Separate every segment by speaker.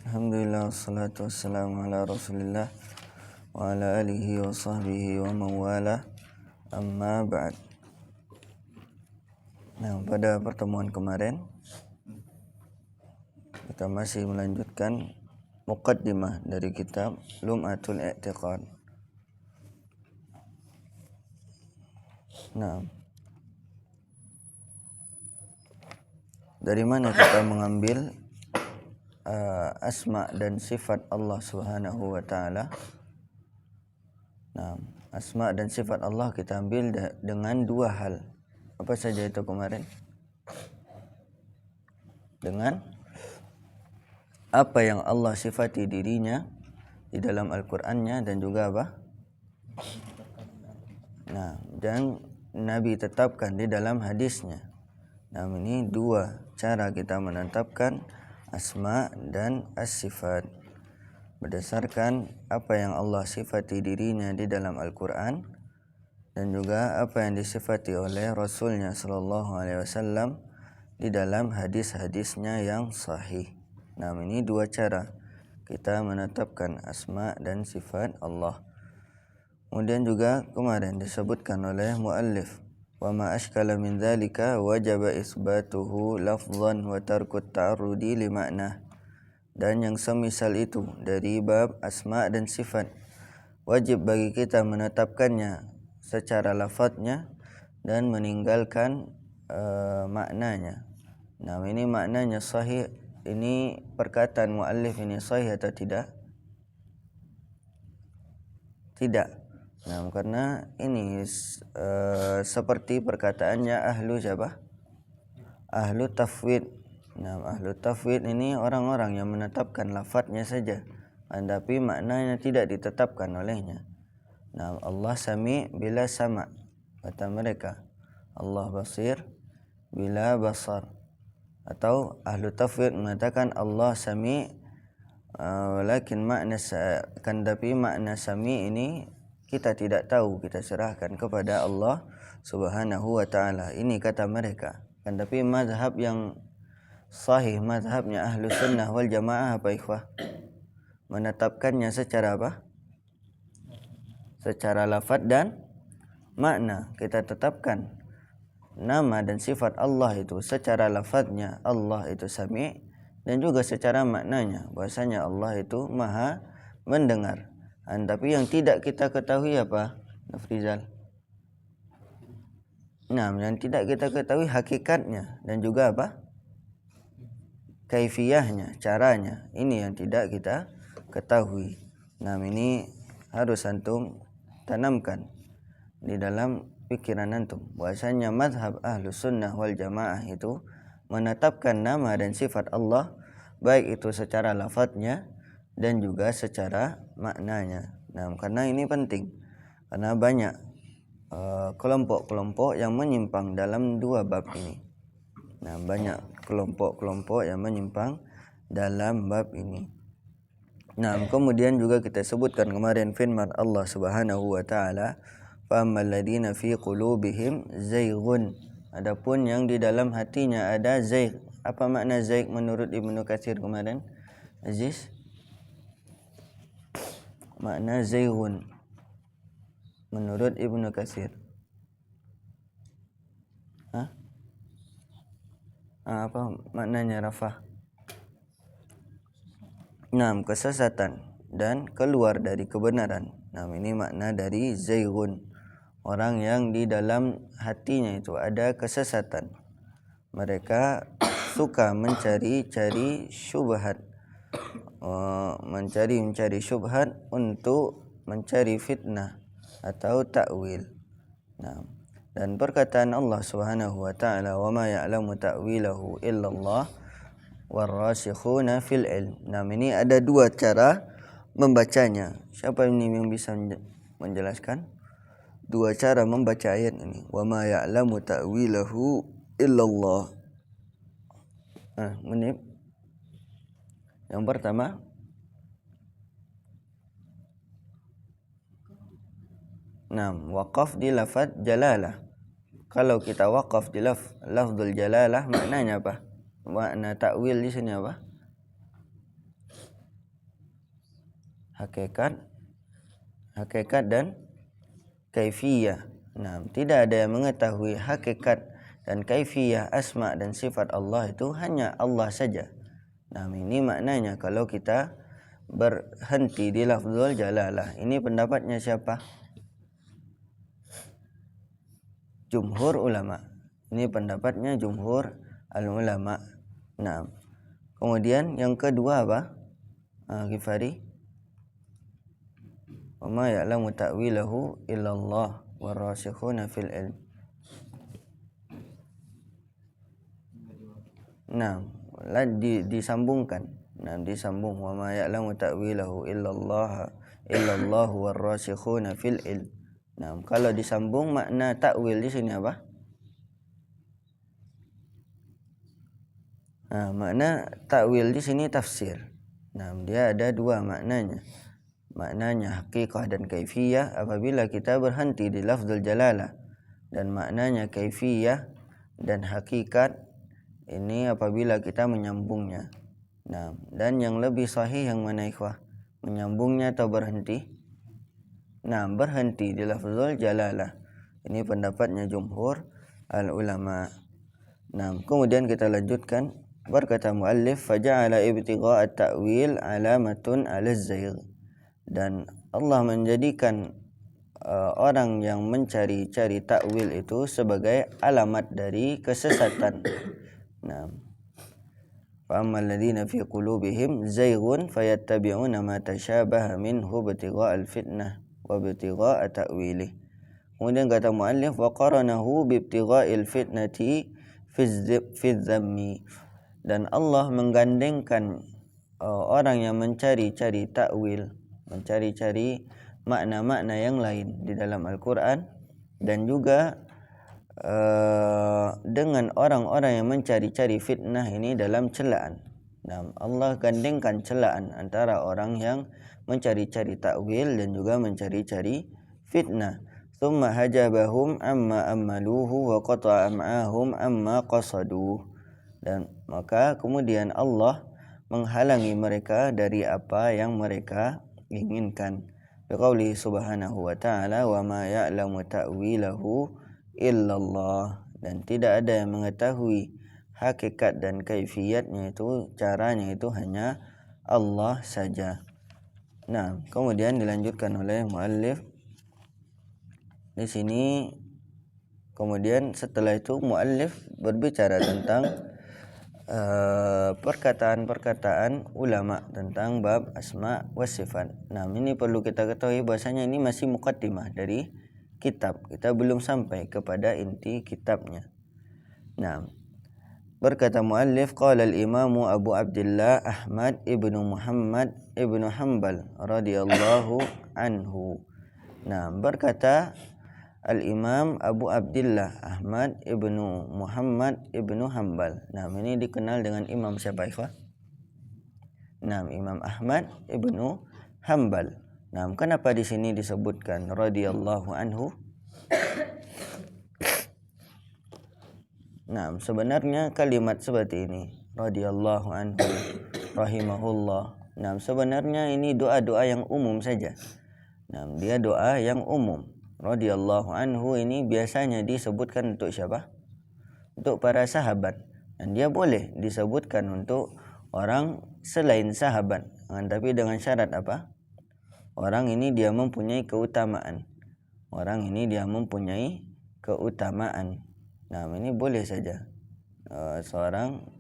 Speaker 1: Alhamdulillah, wassalatu wassalamu ala rasulillah wa ala alihi wa sahbihi wa mawala, amma ba'd. Nah, pada pertemuan kemarin kita masih melanjutkan muqaddimah dari kitab Lum'atul I'tiqad. Nah, dari mana kita mengambil asma dan sifat Allah Subhanahu wa taala? Nah, asma dan sifat Allah kita ambil dengan dua hal. Apa saja itu kemarin? Dengan apa yang Allah sifati dirinya di dalam Al-Qur'annya dan juga apa? Nah, dan Nabi tetapkan di dalam hadisnya. Nah, ini dua cara kita menetapkan asma dan as-sifat berdasarkan apa yang Allah sifati dirinya di dalam Al-Quran dan juga apa yang disifati oleh Rasulnya Sallallahu Alaihi Wasallam di dalam hadis-hadisnya yang sahih. Nah, ini dua cara kita menetapkan asma dan sifat Allah. Kemudian juga kemarin disebutkan oleh muallif, wa ma ashkala min dzalika wajaba isbatuhu lafdhan wa tarkut ta'arrudi li ma'na. Dan yang semisal itu dari bab asma dan sifat, wajib bagi kita menetapkannya secara lafadznya dan meninggalkan maknanya. Nah, ini maknanya sahih. Ini perkataan muallif ini sahih atau tidak? Tidak. Nah, karena ini seperti perkataannya ahlu siapa? Ahlu tafwid. Nah, ahlu tafwid ini orang-orang yang menetapkan lafadznya saja, tapi maknanya tidak ditetapkan olehnya. Nah, Allah sami bila sama, kata mereka. Allah basir bila basar. Atau ahlu tafwid mengatakan Allah sami, walakin makna tapi makna sami ini kita tidak tahu, kita serahkan kepada Allah Subhanahu wa taala. Ini kata mereka. Tapi mazhab yang sahih, mazhabnya ahlu sunnah wal jamaah apa ikhwah? Menetapkannya secara apa? Secara lafaz dan makna. Kita tetapkan nama dan sifat Allah itu secara lafaznya Allah itu sami, dan juga secara maknanya bahwasanya Allah itu maha mendengar. Tapi yang tidak kita ketahui apa, Nafrizal? Nah, yang tidak kita ketahui hakikatnya dan juga apa? Kaifiyahnya, caranya. Ini yang tidak kita ketahui. Nah, ini harus antum tanamkan di dalam pikiran antum. Bahwasanya mazhab Ahlus Sunnah wal Jamaah itu menetapkan nama dan sifat Allah baik itu secara lafadznya dan juga secara maknanya. Nah, karena ini penting. Karena banyak kelompok-kelompok yang menyimpang dalam dua bab ini. Nah, banyak kelompok-kelompok yang menyimpang dalam bab ini. Nah, kemudian juga kita sebutkan kemarin firman Allah Subhanahu wa taala, fa'ammal ladina fi qulubihim zayghun. Adapun yang di dalam hatinya ada zaigh. Apa makna zaigh menurut Ibnu Katsir kemarin? Aziz? Makna zayghun menurut Ibnu Katsir. Apa maknanya Rafah? Nah, kesesatan dan keluar dari kebenaran. Nah, ini makna dari zayghun. Orang yang di dalam hatinya itu ada kesesatan. Mereka suka mencari syubhat. Mencari syubhat untuk mencari fitnah atau ta'wil. Nah, dan perkataan Allah Subhanahu wa taala, "Wa ma ya'lamu ta'wilahu illallah warasikhuna fil ilm." Nah, ini ada dua cara membacanya. Siapa ini yang bisa menjelaskan? Dua cara membaca ayat ini. Wa ma ya'lamu ta'wilahu illallah. Menip. Yang pertama, waqaf di lafaz jalalah. Kalau kita waqaf di lafzul jalalah, maknanya apa? Makna ta'wil di sini apa? hakikat dan kaifiyah. Nah, tidak ada yang mengetahui hakikat dan kaifiyah asma dan sifat Allah itu hanya Allah saja. Nah, ini maknanya kalau kita berhenti di lafzul jalalah. Ini pendapatnya siapa? Jumhur ulama. Ini pendapatnya jumhur al-ulama. Nah, kemudian yang kedua apa? Ghifari. Wa ma ya'lamu ta'wilahu illallah warasikhuna fil ilm. Nah, disambungkan. Nah, disambung wa ma ya'lamu ta'wilahu illallah warasikhuna fil ilm. Nah, kalau disambung makna takwil di sini apa? Nah, makna takwil di sini tafsir. Nah, dia ada dua maknanya. Maknanya hakikah dan kaifiyah apabila kita berhenti di lafzul jalalah, dan maknanya kaifiyah dan hakikat ini apabila kita menyambungnya. Nah, dan yang lebih sahih yang mana ikhwah? Menyambungnya atau berhenti? Nah, berhenti di lafzul jalalah. Ini pendapatnya jumhur al-ulama. Nah, kemudian kita lanjutkan. Berkata muallif, faja'ala ibtigha' at-ta'wil alamatun 'ala az-zaygh. Dan Allah menjadikan orang yang mencari-cari takwil itu sebagai alamat dari kesesatan. Nah, fa ammal ladzina fi qulubihim zayghun fayattabi'una ma tashabaha minhu ibtigha'al fitnah wa ibtigha'a ta'wilih. Kemudian kata muallif, wa qaranahu bi ibtigha'il fitnati fi dhammi. Dan Allah menggandengkan orang yang mencari-cari takwil, mencari-cari makna-makna yang lain di dalam Al-Quran, dan juga dengan orang-orang yang mencari-cari fitnah ini dalam celaan. Nah, Allah gandengkan celaan antara orang yang mencari-cari takwil dan juga mencari-cari fitnah. Tsumma hajabahum amma ammaluhu wa qata'a am'ahum amma qasaduh. Dan maka kemudian Allah menghalangi mereka dari apa yang mereka inginkan. Biqauli subhanahu wa ta'ala, wa ma ya'lamu ta'wilahu illallah. Dan tidak ada yang mengetahui hakikat dan kaifiyatnya itu, caranya itu hanya Allah saja. Nah, kemudian dilanjutkan oleh muallif di sini. Kemudian setelah itu muallif berbicara tentang perkataan-perkataan ulama tentang bab asma wa sifat. Nah, ini perlu kita ketahui bahwasanya ini masih muqaddimah dari kitab. Kita belum sampai kepada inti kitabnya. Nah, berkata muallif, qala al-imamu Abu Abdullah Ahmad ibnu Muhammad ibnu Hanbal radhiyallahu anhu. Nah, berkata Al-Imam Abu Abdullah Ahmad ibnu Muhammad ibnu Hanbal. Nah, ini dikenal dengan Imam siapa ikhwah? Nah, Imam Ahmad ibnu Hanbal. Nah, kenapa di sini disebutkan radhiyallahu anhu? Nah, sebenarnya kalimat seperti ini, radhiyallahu anhu, rahimahullah. Nah, sebenarnya ini doa-doa yang umum saja. Nah, dia doa yang umum. Radhiyallahu anhu ini biasanya disebutkan untuk siapa? Untuk para sahabat. Dan dia boleh disebutkan untuk orang selain sahabat. Tapi dengan syarat apa? Orang ini dia mempunyai keutamaan. Orang ini dia mempunyai keutamaan. Nah, ini boleh saja seorang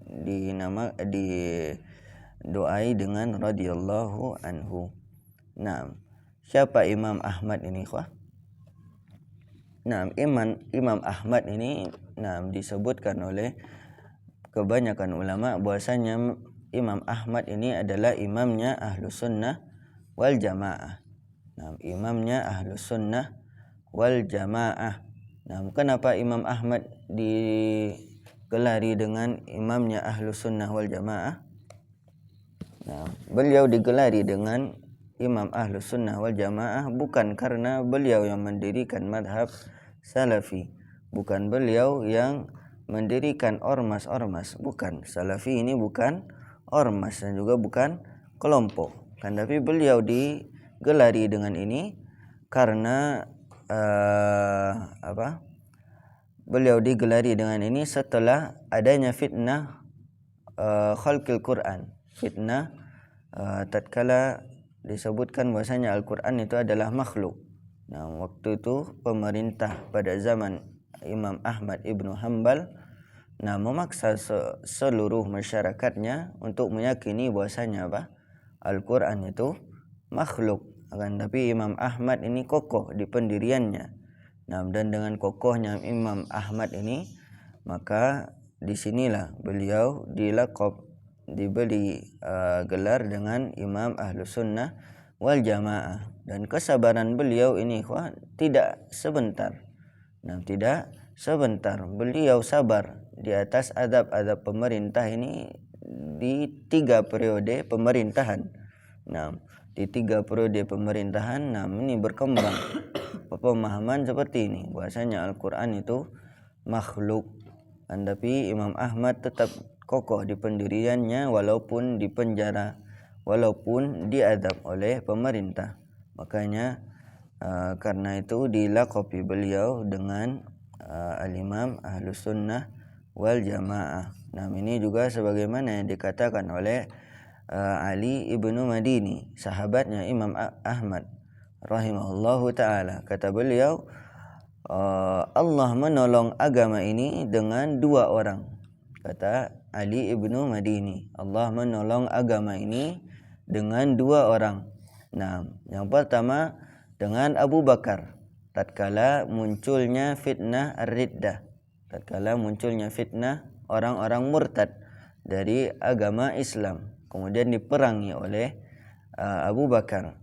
Speaker 1: didoai dengan radhiyallahu anhu. Nah, siapa Imam Ahmad ini, ikhwah? Nah, Imam Ahmad ini disebutkan oleh kebanyakan ulama bahwasanya Imam Ahmad ini adalah imamnya Ahlus Sunnah wal Jamaah. Nah, imamnya Ahlus Sunnah wal Jamaah. Nah, kenapa Imam Ahmad digelari dengan imamnya Ahlus Sunnah wal Jamaah? Nah, beliau digelari dengan Imam Ahlus Sunnah wal Jamaah bukan karena beliau yang mendirikan madhab Salafi, bukan beliau yang mendirikan ormas-ormas, bukan. Salafi ini bukan ormas dan juga bukan kelompok. kan tapi beliau digelari dengan ini karena beliau digelari dengan ini setelah adanya fitnah khalqil Quran. Fitnah tatkala disebutkan bahwasanya Al-Quran itu adalah makhluk. Nah, waktu itu pemerintah pada zaman Imam Ahmad ibnu Hanbal memaksa seluruh masyarakatnya untuk meyakini bahwasanya Al-Quran itu makhluk. Akan tapi Imam Ahmad ini kokoh di pendiriannya. Dan dengan kokohnya Imam Ahmad ini, maka disinilah beliau diberi gelar dengan Imam Ahlus Sunnah wal Jamaah. Dan kesabaran beliau ini tidak sebentar. Tidak sebentar. Beliau sabar di atas adab-adab pemerintah ini di 3 periode pemerintahan. Di 3 periode pemerintahan, ini berkembang pemahaman seperti ini, bahwasanya Al-Quran itu makhluk. Tapi Imam Ahmad tetap kokoh di pendiriannya walaupun dipenjara, walaupun diadab oleh pemerintah. Makanya karena itu dilaqabi beliau dengan Al-Imam Ahlus Sunnah wal Jamaah. Ini juga sebagaimana yang dikatakan oleh Ali ibnu Madini, sahabatnya Imam Ahmad rahimahullahu ta'ala. Kata beliau, Allah menolong agama ini dengan 2 orang. Kata Ali ibnu Madini, Allah menolong agama ini dengan 2 orang. Yang pertama dengan Abu Bakar tatkala munculnya fitnah ar-riddah, tatkala munculnya fitnah orang-orang murtad dari agama Islam, kemudian diperangi oleh Abu Bakar.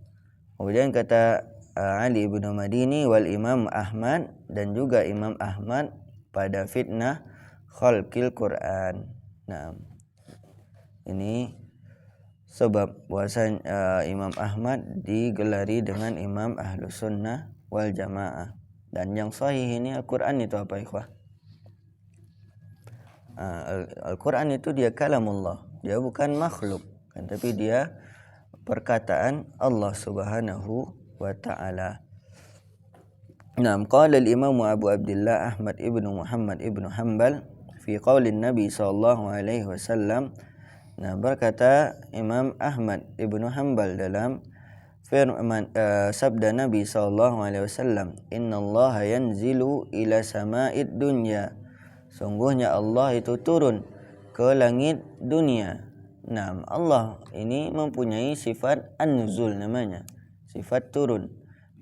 Speaker 1: Kemudian kata Ali bin Madini wal Imam Ahmad, dan juga Imam Ahmad pada fitnah khalqil Quran. Ini sebab bahwasanya Imam Ahmad digelari dengan Imam Ahlus Sunnah wal Jamaah. Dan yang sahih ini Al-Quran itu apa ikhwah? Al-Quran itu dia kalamullah, dia bukan makhluk, tapi dia perkataan Allah Subhanahu wa ta'ala. Qala al-Imam Abu Abdullah Ahmad ibnu Muhammad ibnu Hanbal fi qaulin Nabi sallallahu alaihi wasallam. Berkata Imam Ahmad ibnu Hanbal dalam firman sabda Nabi sallallahu alaihi wasallam, innallaha yanzilu ila sama'id dunya. Sungguhnya Allah itu turun ke langit dunia. Allah ini mempunyai sifat an-nuzul namanya, sifat turun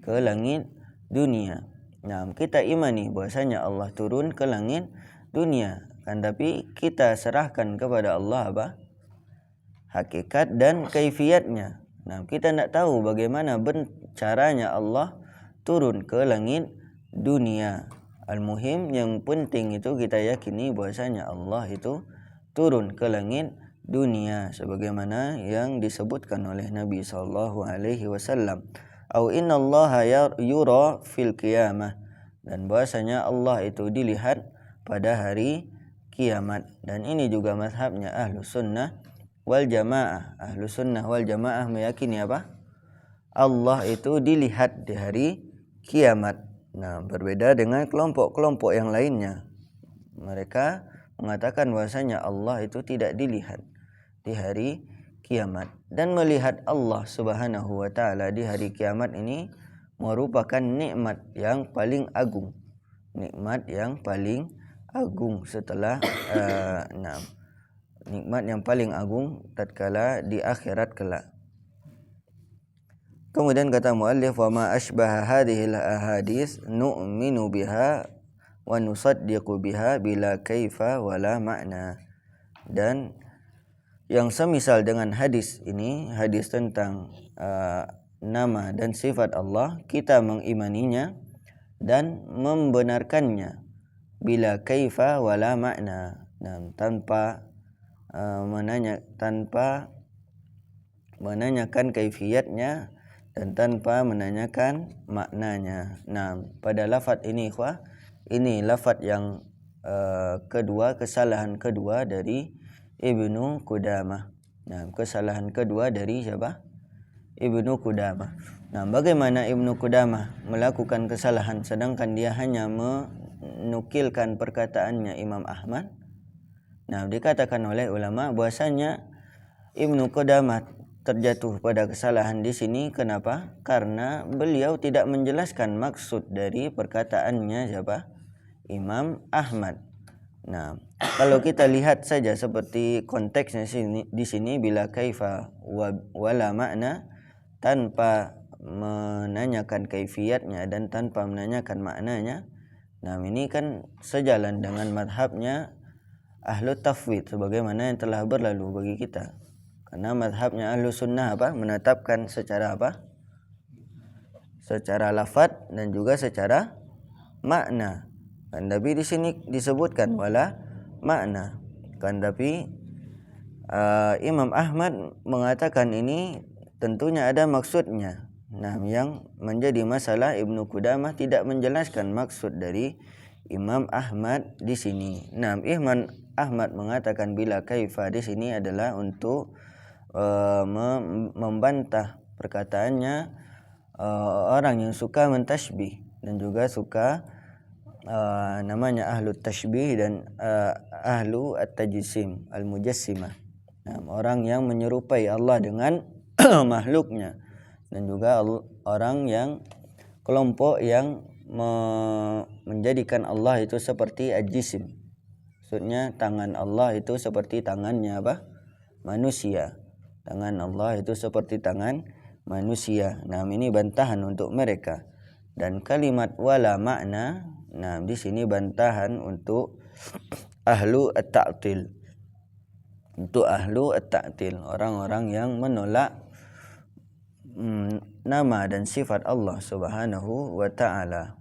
Speaker 1: ke langit dunia. Kita imani bahwasanya Allah turun ke langit dunia, tapi kita serahkan kepada Allah hakikat dan kaifiatnya. Kita tidak tahu bagaimana caranya Allah turun ke langit dunia. Al-muhim, yang penting itu kita yakini bahwasanya Allah itu turun ke langit dunia sebagaimana yang disebutkan oleh Nabi sallallahu alaihi wasallam. Au innallaha yura fil qiyamah, dan bahwasanya Allah itu dilihat pada hari kiamat. Dan ini juga mazhabnya Ahlus Sunnah wal Jamaah. Ahlus Sunnah wal Jamaah meyakini Allah itu dilihat di hari kiamat. Berbeda dengan kelompok-kelompok yang lainnya. Mereka mengatakan bahwasanya Allah itu tidak dilihat di hari kiamat. Dan melihat Allah Subhanahu wa ta'ala di hari kiamat ini merupakan nikmat yang paling agung. Nikmat yang paling agung setelah nikmat yang paling agung tatkala di akhirat kelak. Kemudian kata muallif, wa ma asbaha hadhil ahadits nu'minu biha wa nusaddiqu biha bila kaifa wala makna. Dan yang semisal dengan hadis ini, hadis tentang nama dan sifat Allah, kita mengimaninya dan membenarkannya bila kaifa wala makna, tanpa menanyakan kaifiyatnya dan tanpa menanyakan maknanya. Pada lafaz ini ini lafaz yang kedua, kesalahan kedua dari Ibnu Qudamah. Kesalahan kedua dari siapa? Ibnu Qudamah. Nah, bagaimana Ibnu Qudamah melakukan kesalahan sedangkan dia hanya menukilkan perkataannya Imam Ahmad? Nah, dikatakan oleh ulama bahwasanya Ibnu Qudamah terjatuh pada kesalahan di sini. Kenapa? Karena beliau tidak menjelaskan maksud dari perkataannya siapa? Imam Ahmad. Nah, kalau kita lihat saja seperti konteksnya di sini bila kaifa wala makna, tanpa menanyakan kaifiatnya dan tanpa menanyakan maknanya. Nah, ini kan sejalan dengan madhabnya ahlu tafwid sebagaimana yang telah berlalu bagi kita. Karena madhabnya ahlu sunnah menetapkan secara secara lafaz dan juga secara makna. Kan tapi di sini disebutkan wala makna. Kan tapi Imam Ahmad mengatakan ini tentunya ada maksudnya. Nah, yang menjadi masalah Ibnu Qudamah tidak menjelaskan maksud dari Imam Ahmad di sini. Nah, Imam Ahmad mengatakan bila kaifa di sini adalah untuk membantah perkataannya orang yang suka mentasbih dan juga suka namanya ahlu tashbih dan ahlu at-tajsim al-mujassimah. Nah, orang yang menyerupai Allah dengan makhluknya dan juga orang yang kelompok yang menjadikan Allah itu seperti al-jisim. Maksudnya tangan Allah itu seperti tangannya manusia. Tangan Allah itu seperti tangan manusia. Nah, ini bantahan untuk mereka. Dan kalimat wala makna, nah di sini bantahan untuk ahlu at-ta'til. Untuk ahlu at-ta'til, orang-orang yang menolak nama dan sifat Allah Subhanahu wa taala.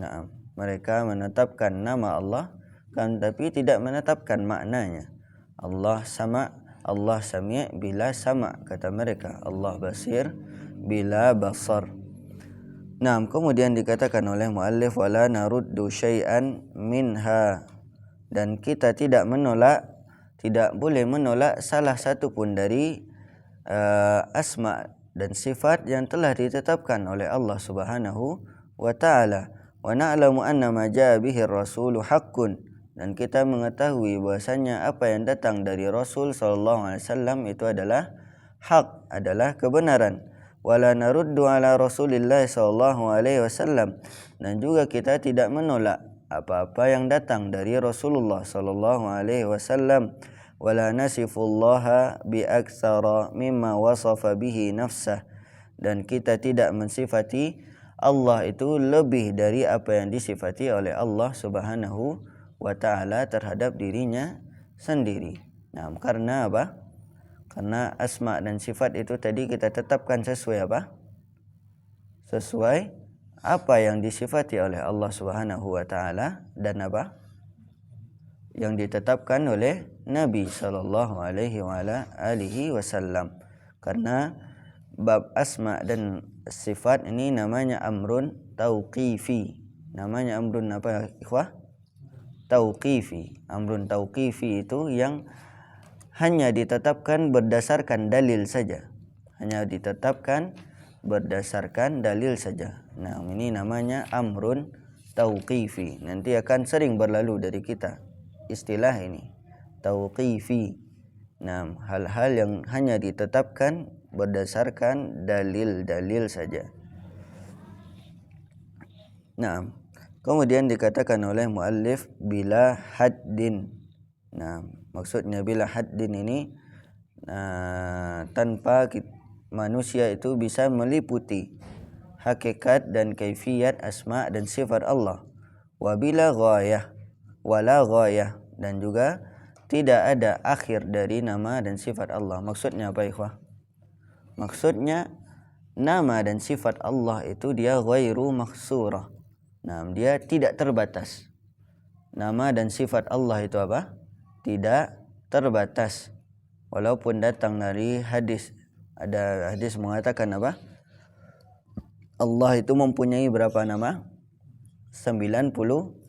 Speaker 1: Nah, mereka menetapkan nama Allah kan tapi tidak menetapkan maknanya. Allah sama, Allah sami' bila sama, kata mereka. Allah basir bila basar. Nah, kemudian dikatakan oleh muallif wala naruddu syai'an minha, dan kita tidak boleh menolak salah satu pun dari asma dan sifat yang telah ditetapkan oleh Allah Subhanahu wa taala. Wa na'lamu anna ma jaa bihi ar-rasulu haqqun, dan kita mengetahui bahwasanya apa yang datang dari Rasul sallallahu alaihi wasallam itu adalah hak, adalah kebenaran. Wala naruddu ala Rasulillah sallallahu alaihi wasallam, dan juga kita tidak menolak apa-apa yang datang dari Rasulullah sallallahu alaihi wasallam. Wala nasifullaha bi aktsara mimma wasafa bihi nafsah, dan kita tidak mensifati Allah itu lebih dari apa yang disifati oleh Allah Subhanahu wa taala terhadap dirinya sendiri. Nah, karena apa? Karena asma dan sifat itu tadi kita tetapkan sesuai sesuai apa yang disifati oleh Allah Subhanahu wa taala dan yang ditetapkan oleh Nabi sallallahu alaihi wasallam. Karena bab asma dan sifat ini namanya amrun tauqifi. Namanya amrun ikhwah? Tauqifi. Amrun tauqifi itu yang hanya ditetapkan berdasarkan dalil saja. Hanya ditetapkan berdasarkan dalil saja. Nah, ini namanya amrun tauqifi. Nanti akan sering berlalu dari kita istilah ini. Tauqifi. Nah, hal-hal yang hanya ditetapkan berdasarkan dalil-dalil saja. Nah, kemudian dikatakan oleh muallif bila haddin. Nah, maksudnya bila haddin ini tanpa manusia itu bisa meliputi hakikat dan kaifiat asma dan sifat Allah. Wa bila ghayah wala ghayah, dan juga tidak ada akhir dari nama dan sifat Allah. Maksudnya apa ikhwah? Maksudnya nama dan sifat Allah itu dia ghairu mahsurah. Nah, dia tidak terbatas. Nama dan sifat Allah itu apa? Tidak terbatas. Walaupun datang dari hadis, ada hadis mengatakan apa? Allah itu mempunyai berapa nama? 99.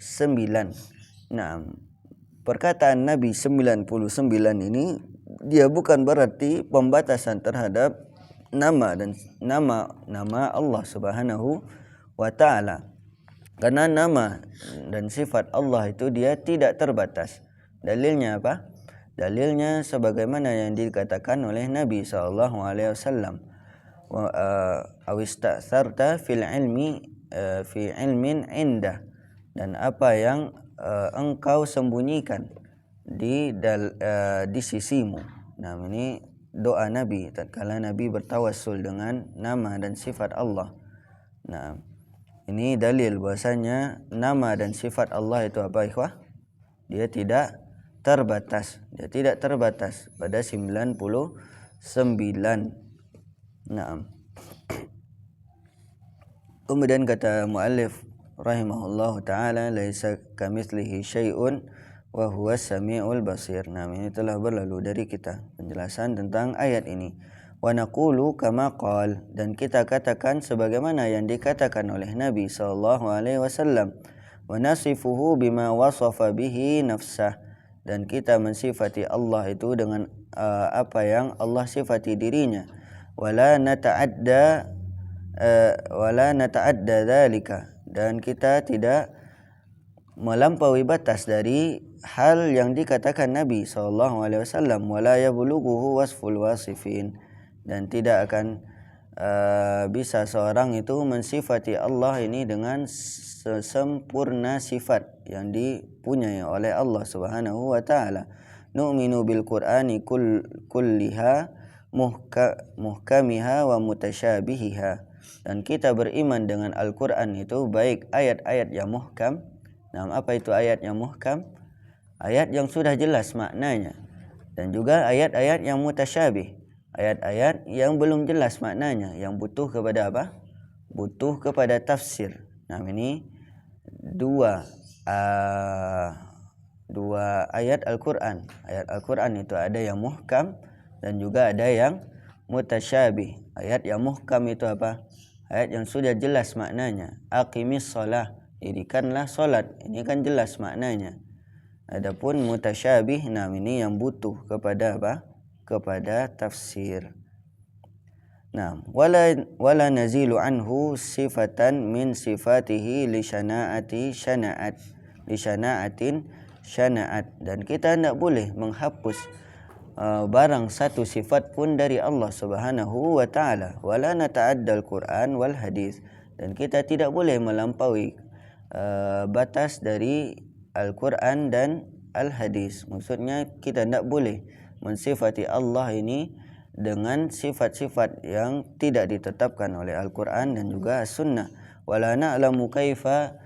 Speaker 1: Nah, perkataan Nabi 99 ini dia bukan berarti pembatasan terhadap nama dan nama Allah Subhanahu wa taala. Karena nama dan sifat Allah itu dia tidak terbatas. Dalilnya apa? Dalilnya sebagaimana yang dikatakan oleh Nabi sallallahu alaihi wasallam, wa awista'sarta fil ilmi fi ilmin indah, dan apa yang engkau sembunyikan di sisimu. Nah, ini doa Nabi tatkala Nabi bertawassul dengan nama dan sifat Allah. Nah, ini dalil bahwasanya nama dan sifat Allah itu apa, ikhwah? Dia tidak terbatas. Dia tidak terbatas pada 99. Naam. Kemudian kata muallif rahimahullahu taala, laisa kamitslihi syai'un wa huwas samiul basir. Nah, ini telah berlalu dari kita penjelasan tentang ayat ini. Wa naqulu kama qala, dan kita katakan sebagaimana yang dikatakan oleh Nabi sallallahu alaihi wasallam, wa nasifuhu bima wasafa bihi nafsah, dan kita mensifati Allah itu dengan apa yang Allah sifati dirinya. Wala nata'adda dzalika, dan kita tidak melampaui batas dari hal yang dikatakan Nabi sallallahu alaihi wasallam. Wala yablughuhu wasful wasifin, dan tidak akan bisa seorang itu mensifati Allah ini dengan sempurna sifat yang dipunyai oleh Allah Subhanahu wa taala. Nu'minu bil Qur'ani kulliha muhkamiha wa mutasyabihiha, dan kita beriman dengan Al-Qur'an itu baik ayat-ayat yang muhkam. Nah, apa itu ayat yang muhkam? Ayat yang sudah jelas maknanya, dan juga ayat-ayat yang mutasyabih, ayat-ayat yang belum jelas maknanya, yang butuh kepada apa? Butuh kepada tafsir. Nah, ini dua ayat Al-Qur'an. Ayat Al-Qur'an itu ada yang muhkam dan juga ada yang mutasyabih. Ayat yang muhkam itu apa? Ayat yang sudah jelas maknanya. Aqimis shalah, dirikanlah salat. Ini kan jelas maknanya. Adapun mutasyabih, nah ini yang butuh kepada apa? Kepada tafsir. Nah, wala nazilu anhu sifatan min sifatihi li syana'atin syana'at, dan kita tidak boleh menghapus barang satu sifat pun dari Allah Subhanahu wa taala. Wala nata'addal Qur'an wal hadis, dan kita tidak boleh melampaui batas dari Al-Quran dan Al-Hadis. Maksudnya kita tidak boleh mensifati Allah ini dengan sifat-sifat yang tidak ditetapkan oleh Al-Quran dan juga As-Sunnah. Wala na'lamu kaifa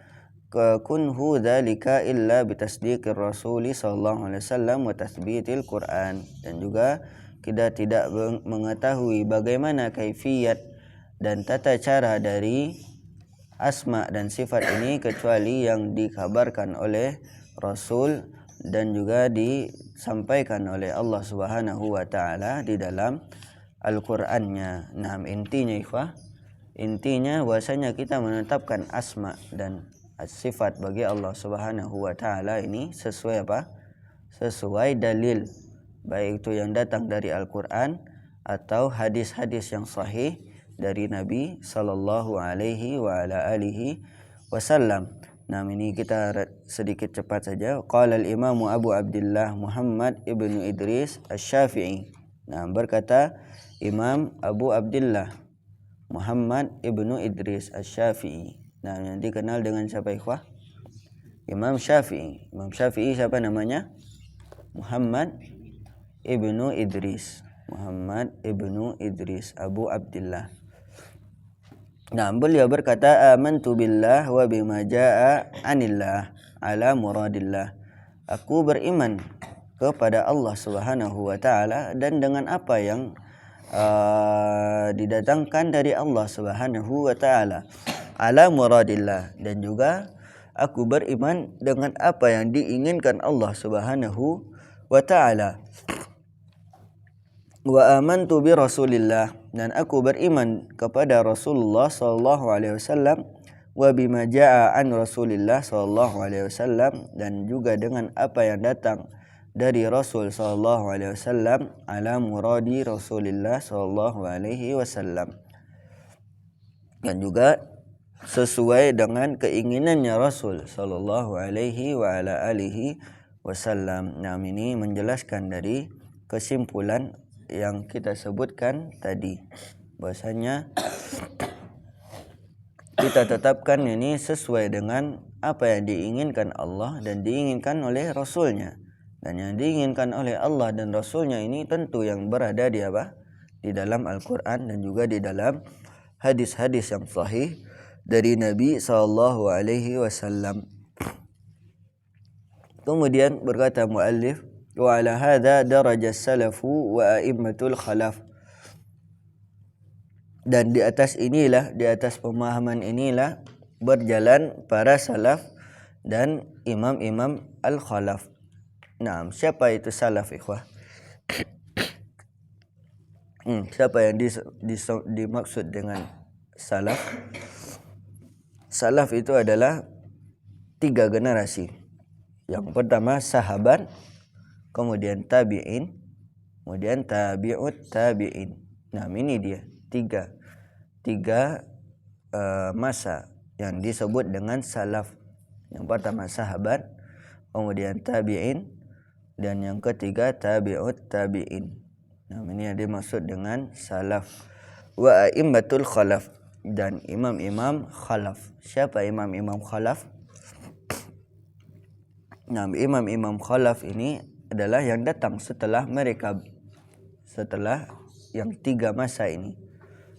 Speaker 1: kunhu dzalika illa bitasdiqir Rasul sallallahu alaihi wasallam wa tathbitil Quran, dan juga kita tidak mengetahui bagaimana kaifiyat dan tata cara dari asma dan sifat ini kecuali yang dikabarkan oleh Rasul dan juga disampaikan oleh Allah Subhanahu wa taala di dalam Al-Qur'annya. Nah, intinya bahwasanya kita menetapkan asma dan sifat bagi Allah Subhanahu wa taala ini sesuai apa? Sesuai dalil, baik itu yang datang dari Al-Qur'an atau hadis-hadis yang sahih dari Nabi sallallahu alaihi wa ala alihi wasallam. Nah, ini kita sedikit cepat saja. Qala al-Imam Abu Abdullah Muhammad ibnu Idris Asy-Syafi'i. Nah, berkata Imam Abu Abdullah Muhammad ibnu Idris Asy-Syafi'i. Nah, yang dikenal dengan siapa, ikhwah? Imam Syafi'i. Imam Syafi'i siapa namanya? Muhammad ibnu Idris. Muhammad ibnu Idris Abu Abdullah. Nah, beliau berkata, amantu billah wa bima jaa anillah ala muradillah. Aku beriman kepada Allah Subhanahu wa taala dan dengan apa yang didatangkan dari Allah Subhanahu wa taala ala muradillah, dan juga aku beriman dengan apa yang diinginkan Allah Subhanahu wa taala. Wa amantu bi Rasulillah, dan aku beriman kepada Rasulullah sallallahu alaihi wasallam, wa bima jaa an Rasulillah sallallahu alaihi wasallam, dan juga dengan apa yang datang dari Rasul sallallahu alaihi wasallam ala muradi Rasulillah sallallahu alaihi wasallam, dan juga sesuai dengan keinginannya Rasul sallallahu alaihi wa ala alihi wasallam. Nah, ini menjelaskan dari kesimpulan yang kita sebutkan tadi, bahasanya kita tetapkan ini sesuai dengan apa yang diinginkan Allah dan diinginkan oleh Rasulnya. Dan yang diinginkan oleh Allah dan Rasulnya ini tentu yang berada di apa? Di dalam Al-Quran dan juga di dalam hadis-hadis yang sahih dari Nabi sallallahu alaihi wasallam. Kemudian berkata muallif, wa ala hadza daraja salafu wa a'immatul khalaf. Dan di atas inilah, di atas pemahaman inilah berjalan para salaf dan imam-imam al-khalaf. Nah, siapa itu salaf, ikhwah? Siapa yang dimaksud dengan salaf? Salaf itu adalah 3 generasi. Yang pertama sahabat, kemudian tabi'in, kemudian tabi'ut tabi'in. Nah, ini dia tiga masa yang disebut dengan salaf. Yang pertama sahabat, kemudian tabi'in, dan yang ketiga tabi'ut tabi'in. Nah, ini yang dimaksud dengan salaf. Wa a'immatul khalaf, dan imam-imam khalaf. Siapa imam-imam khalaf? Nah, imam-imam khalaf ini adalah yang datang setelah mereka, setelah yang 3 masa ini.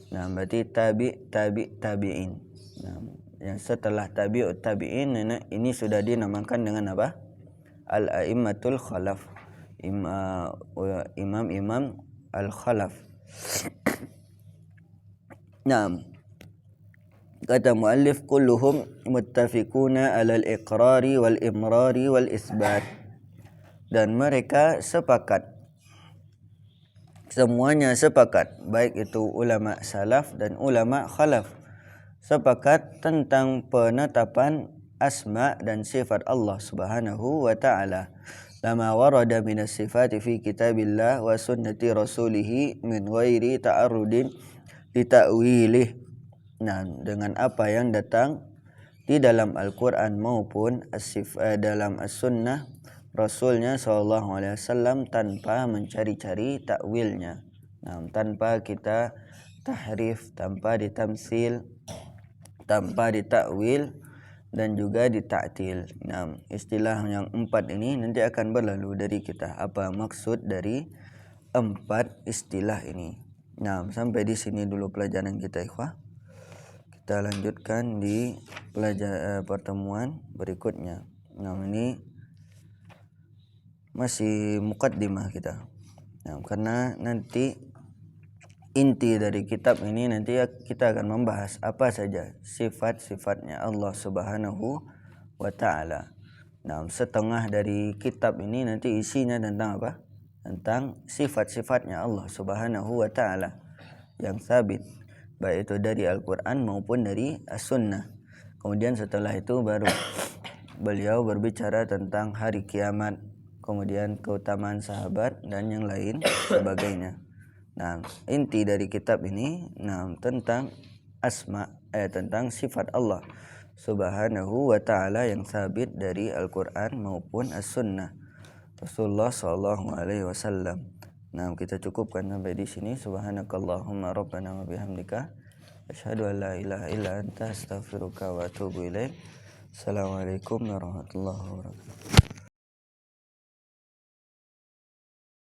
Speaker 1: Nah, berarti tabi'in. Nah, yang setelah tabi'ut tabi'in ini sudah dinamakan dengan apa? Al-a'immatul khalaf. Imam-imam al-khalaf. Nah, kata muallif, kulluhum muttafiquna 'alal iqrari wal imrari wal isbat. Dan mereka sepakat, semuanya sepakat, baik itu ulama salaf dan ulama khalaf, sepakat tentang penetapan asma dan sifat Allah Subhanahu wa taala. Lama warada minas sifati fi kitabillah wa sunnati rasulih min ghairi ta'arrudin li ta'wilih. Nah, dengan apa yang datang di dalam Al-Qur'an maupun dalam as-sunnah Rasulnya sallallahu alaihi wasallam tanpa mencari-cari takwilnya. Nah, tanpa kita tahrif, tanpa ditamsil, tanpa ditakwil dan juga dita'til. Nah, istilah yang 4 ini nanti akan berlalu dari kita. Apa maksud dari 4 istilah ini? Nah, sampai di sini dulu pelajaran kita, ikhwah. Kita lanjutkan di pertemuan berikutnya. Nah, ini masih muqaddimah kita. Nah, karena nanti inti dari kitab ini nanti kita akan membahas apa saja sifat-sifatnya Allah Subhanahu wa taala. Nah, setengah dari kitab ini nanti isinya tentang apa? Tentang sifat-sifatnya Allah Subhanahu wa taala yang sabit, baik itu dari Al-Qur'an maupun dari As-Sunnah. Kemudian setelah itu baru beliau berbicara tentang hari kiamat, kemudian keutamaan sahabat dan yang lain sebagainya. Nah, inti dari kitab ini tentang tentang sifat Allah Subhanahu wa taala yang sabit dari Al-Qur'an maupun As-Sunnah Rasulullah sallallahu alaihi wasallam. Nah, kita cukupkan sampai di sini. Subhanakallahumma rabbana wa bihamdika asyhadu an la ilaha illa anta astaghfiruka wa atubu ilaik. Assalamualaikum warahmatullahi wabarakatuh.